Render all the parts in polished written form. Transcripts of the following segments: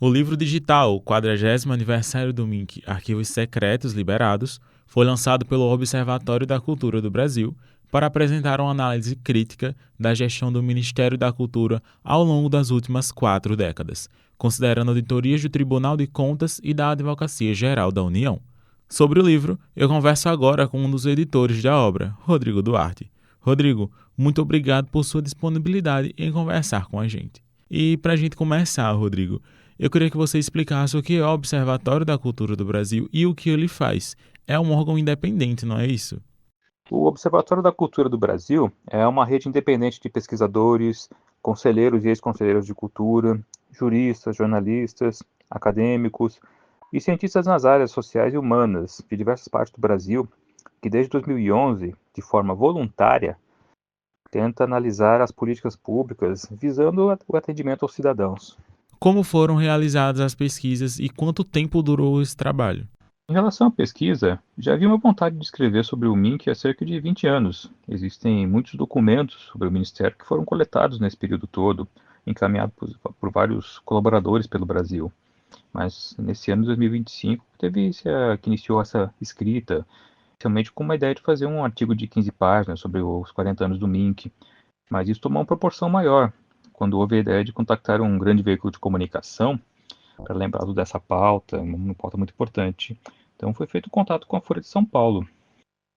O livro digital 40º aniversário do MINC Arquivos Secretos Liberados foi lançado pelo Observatório da Cultura do Brasil para apresentar uma análise crítica da gestão do Ministério da Cultura ao longo das últimas 4 décadas, considerando auditorias do Tribunal de Contas e da Advocacia Geral da União. Sobre o livro, eu converso agora com um dos editores da obra, Rodrigo Duarte. Rodrigo, muito obrigado por sua disponibilidade em conversar com a gente. E para a gente começar, Rodrigo, eu queria que você explicasse o que é o Observatório da Cultura do Brasil e o que ele faz. É um órgão independente, não é isso? O Observatório da Cultura do Brasil é uma rede independente de pesquisadores, conselheiros e ex-conselheiros de cultura, juristas, jornalistas, acadêmicos e cientistas nas áreas sociais e humanas de diversas partes do Brasil, que desde 2011, de forma voluntária, tenta analisar as políticas públicas visando o atendimento aos cidadãos. Como foram realizadas as pesquisas e quanto tempo durou esse trabalho? Em relação à pesquisa, já havia uma vontade de escrever sobre o MINC há cerca de 20 anos. Existem muitos documentos sobre o Ministério que foram coletados nesse período todo, encaminhados por vários colaboradores pelo Brasil. Mas nesse ano de 2025 que iniciou essa escrita, inicialmente com uma ideia de fazer um artigo de 15 páginas sobre os 40 anos do MINC, mas isso tomou uma proporção maior, quando houve a ideia de contactar um grande veículo de comunicação para lembrá-lo dessa pauta, uma pauta muito importante. Então foi feito contato com a Folha de São Paulo,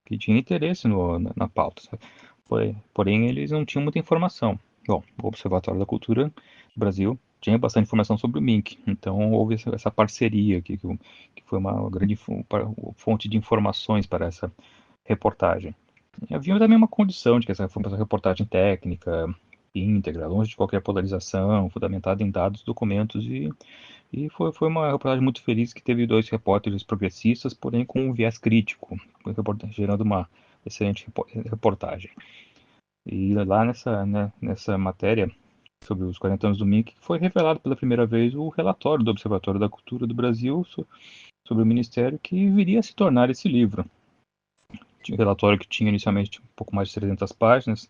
que tinha interesse na pauta. Porém, eles não tinham muita informação. Bom, o Observatório da Cultura do Brasil tinha bastante informação sobre o MINC, então houve essa parceria aqui, que foi uma grande fonte de informações para essa reportagem. E havia também uma condição de que essa fosse uma reportagem técnica, íntegra, longe de qualquer polarização, fundamentada em dados, documentos e foi uma reportagem muito feliz que teve 2 repórteres progressistas, porém com um viés crítico, gerando uma excelente reportagem. E lá nessa matéria sobre os 40 anos do MINC, foi revelado pela primeira vez o relatório do Observatório da Cultura do Brasil sobre o Ministério que viria a se tornar esse livro. Um relatório que tinha inicialmente um pouco mais de 300 páginas,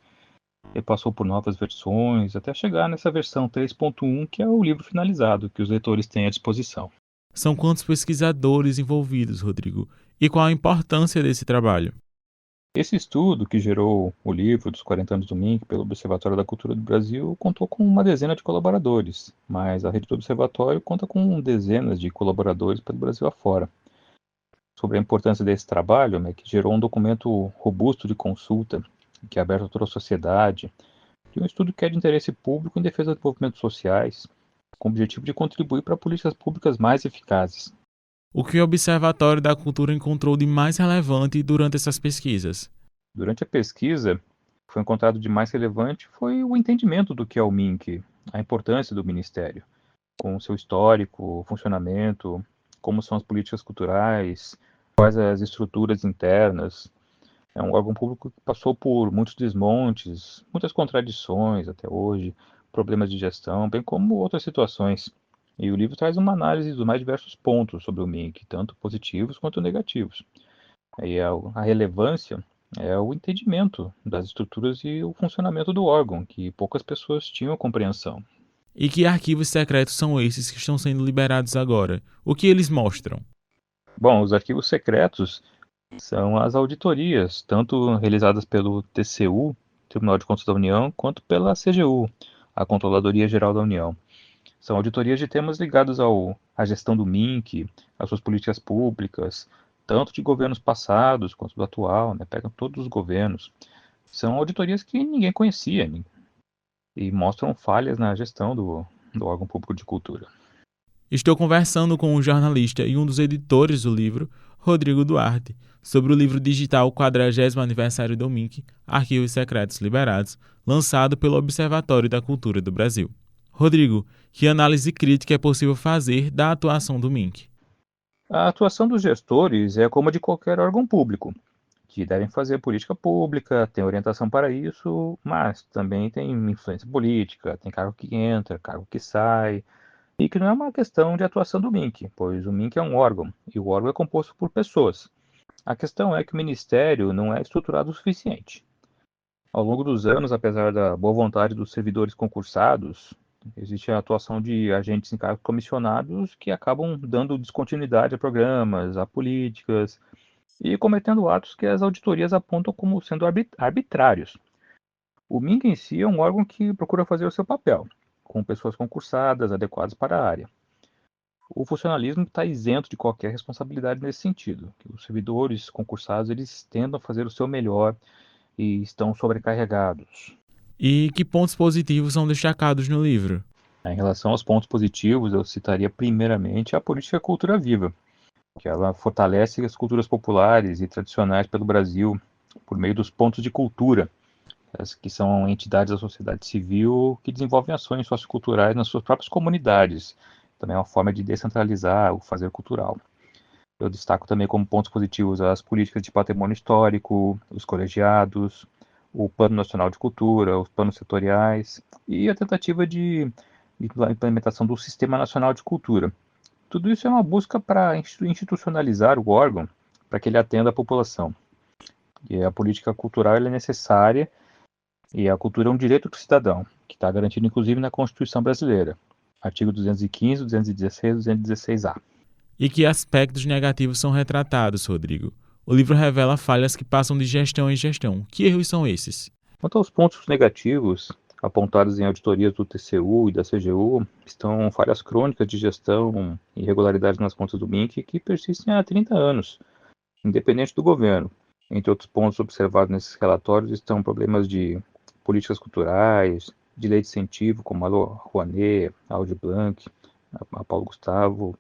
e passou por novas versões, até chegar nessa versão 3.1, que é o livro finalizado, que os leitores têm à disposição. São quantos pesquisadores envolvidos, Rodrigo? E qual a importância desse trabalho? Esse estudo, que gerou o livro dos 40 anos do MINC pelo Observatório da Cultura do Brasil, contou com uma dezena de colaboradores, mas a rede do Observatório conta com dezenas de colaboradores pelo Brasil afora. Sobre a importância desse trabalho, né, que gerou um documento robusto de consulta, que é aberto a toda a sociedade, de um estudo que é de interesse público em defesa dos movimentos sociais, com o objetivo de contribuir para políticas públicas mais eficazes. O que o Observatório da Cultura encontrou de mais relevante durante essas pesquisas? Durante a pesquisa, o que foi encontrado de mais relevante foi o entendimento do que é o MINC, a importância do Ministério, com o seu histórico, funcionamento, como são as políticas culturais, quais as estruturas internas. É um órgão público que passou por muitos desmontes, muitas contradições até hoje, problemas de gestão, bem como outras situações. E o livro traz uma análise dos mais diversos pontos sobre o MINC, tanto positivos quanto negativos. E a relevância é o entendimento das estruturas e o funcionamento do órgão, que poucas pessoas tinham compreensão. E que arquivos secretos são esses que estão sendo liberados agora? O que eles mostram? Bom, os arquivos secretos são as auditorias, tanto realizadas pelo TCU, Tribunal de Contas da União, quanto pela CGU, a Controladoria Geral da União. São auditorias de temas ligados à gestão do MINC, às suas políticas públicas, tanto de governos passados quanto do atual, né? Pegam todos os governos. São auditorias que ninguém conhecia e mostram falhas na gestão do órgão público de cultura. Estou conversando com o jornalista e um dos editores do livro, Rodrigo Duarte, sobre o livro digital 40º aniversário do MINC, Arquivos Secretos Liberados, lançado pelo Observatório da Cultura do Brasil. Rodrigo, que análise crítica é possível fazer da atuação do MINC? A atuação dos gestores é como a de qualquer órgão público, que devem fazer política pública, tem orientação para isso, mas também tem influência política, tem cargo que entra, cargo que sai, e que não é uma questão de atuação do MINC, pois o MINC é um órgão, e o órgão é composto por pessoas. A questão é que o Ministério não é estruturado o suficiente. Ao longo dos anos, apesar da boa vontade dos servidores concursados, Existe a atuação de agentes em cargos comissionados que acabam dando descontinuidade a programas, a políticas e cometendo atos que as auditorias apontam como sendo arbitrários. O MINC em si é um órgão que procura fazer o seu papel, com pessoas concursadas, adequadas para a área. O funcionalismo está isento de qualquer responsabilidade nesse sentido. Que os servidores concursados eles tentam fazer o seu melhor e estão sobrecarregados. E que pontos positivos são destacados no livro? Em relação aos pontos positivos, eu citaria primeiramente a política Cultura Viva, que ela fortalece as culturas populares e tradicionais pelo Brasil por meio dos pontos de cultura, que são entidades da sociedade civil que desenvolvem ações socioculturais nas suas próprias comunidades. Também é uma forma de descentralizar o fazer cultural. Eu destaco também como pontos positivos as políticas de patrimônio histórico, os colegiados, o Plano Nacional de Cultura, os planos setoriais e a tentativa de implementação do Sistema Nacional de Cultura. Tudo isso é uma busca para institucionalizar o órgão para que ele atenda a população. E a política cultural é necessária e a cultura é um direito do cidadão, que está garantido inclusive na Constituição Brasileira, artigo 215, 216 e 216-A. E que aspectos negativos são retratados, Rodrigo? O livro revela falhas que passam de gestão em gestão. Que erros são esses? Quanto aos pontos negativos apontados em auditorias do TCU e da CGU, estão falhas crônicas de gestão e irregularidades nas contas do MINC que persistem há 30 anos, independente do governo. Entre outros pontos observados nesses relatórios estão problemas de políticas culturais, de lei de incentivo, como a Rouanet, a Aldir Blanc, a Paulo Gustavo,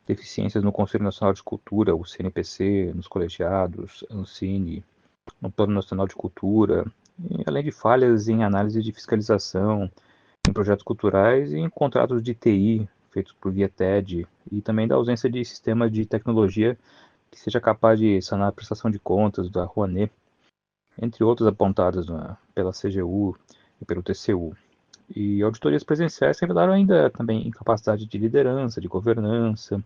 deficiências no Conselho Nacional de Cultura, o CNPC, nos colegiados, Ancine, no Plano Nacional de Cultura, além de falhas em análise de fiscalização, em projetos culturais e em contratos de TI feitos por via TED, e também da ausência de sistema de tecnologia que seja capaz de sanar a prestação de contas da Rouanet, entre outros apontados pela CGU e pelo TCU. E auditorias presenciais revelaram ainda também incapacidade de liderança, de governança,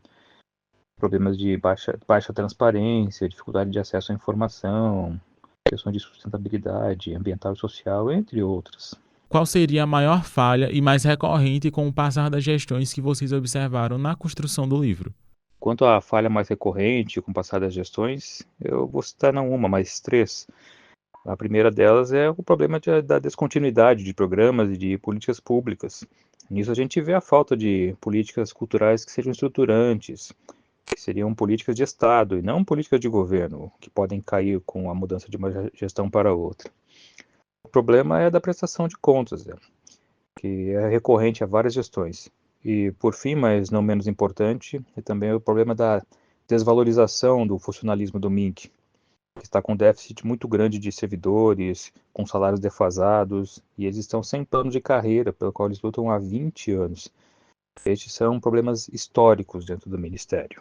problemas de baixa transparência, dificuldade de acesso à informação, questões de sustentabilidade ambiental e social, entre outras. Qual seria a maior falha e mais recorrente com o passar das gestões que vocês observaram na construção do livro? Quanto à falha mais recorrente com o passar das gestões, eu vou citar não uma, mas três. A primeira delas é o problema da descontinuidade de programas e de políticas públicas. Nisso a gente vê a falta de políticas culturais que sejam estruturantes, que seriam políticas de Estado e não políticas de governo, que podem cair com a mudança de uma gestão para outra. O problema é da prestação de contas, que é recorrente a várias gestões. E, por fim, mas não menos importante, é também o problema da desvalorização do funcionalismo do MINC, que está com um déficit muito grande de servidores, com salários defasados, e eles estão sem plano de carreira, pelo qual eles lutam há 20 anos. Estes são problemas históricos dentro do Ministério.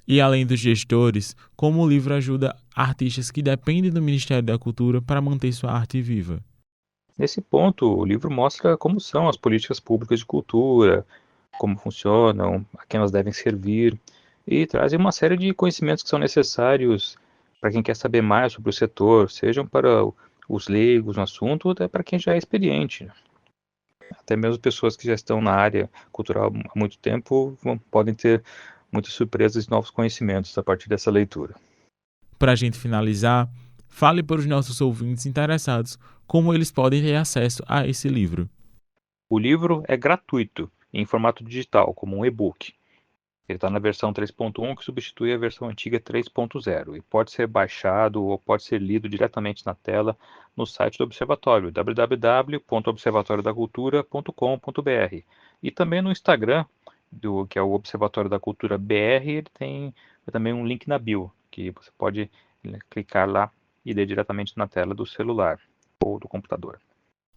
E além dos gestores, como o livro ajuda artistas que dependem do Ministério da Cultura para manter sua arte viva? Nesse ponto, o livro mostra como são as políticas públicas de cultura, como funcionam, a quem elas devem servir, e traz uma série de conhecimentos que são necessários para quem quer saber mais sobre o setor, sejam para os leigos no assunto, ou até para quem já é experiente. Até mesmo pessoas que já estão na área cultural há muito tempo podem ter muitas surpresas e novos conhecimentos a partir dessa leitura. Para a gente finalizar, fale para os nossos ouvintes interessados como eles podem ter acesso a esse livro. O livro é gratuito, em formato digital, como um e-book. Ele está na versão 3.1, que substitui a versão antiga 3.0, e pode ser baixado ou pode ser lido diretamente na tela no site do Observatório, www.observatoriodacultura.com.br. E também no Instagram, que é o Observatório da Cultura BR, ele tem também um link na bio, que você pode clicar lá e ler diretamente na tela do celular ou do computador.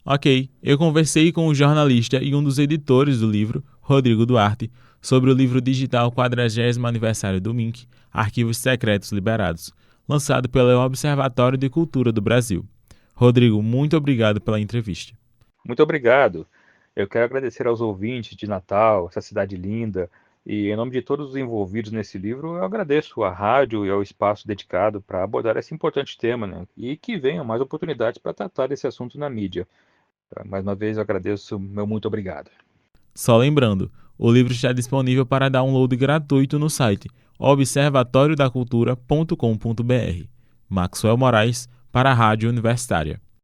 Ok, eu conversei com o jornalista e um dos editores do livro, Rodrigo Duarte, sobre o livro digital 40º aniversário do MINC, Arquivos Secretos Liberados, lançado pelo Observatório de Cultura do Brasil. Rodrigo, muito obrigado pela entrevista. Muito obrigado. Eu quero agradecer aos ouvintes de Natal, essa cidade linda, e em nome de todos os envolvidos nesse livro, eu agradeço à rádio e ao espaço dedicado para abordar esse importante tema, né? E que venham mais oportunidades para tratar desse assunto na mídia. Mais uma vez eu agradeço, meu muito obrigado. Só lembrando, o livro está disponível para download gratuito no site observatoriodacultura.com.br. Maxwell Moraes, para a Rádio Universitária.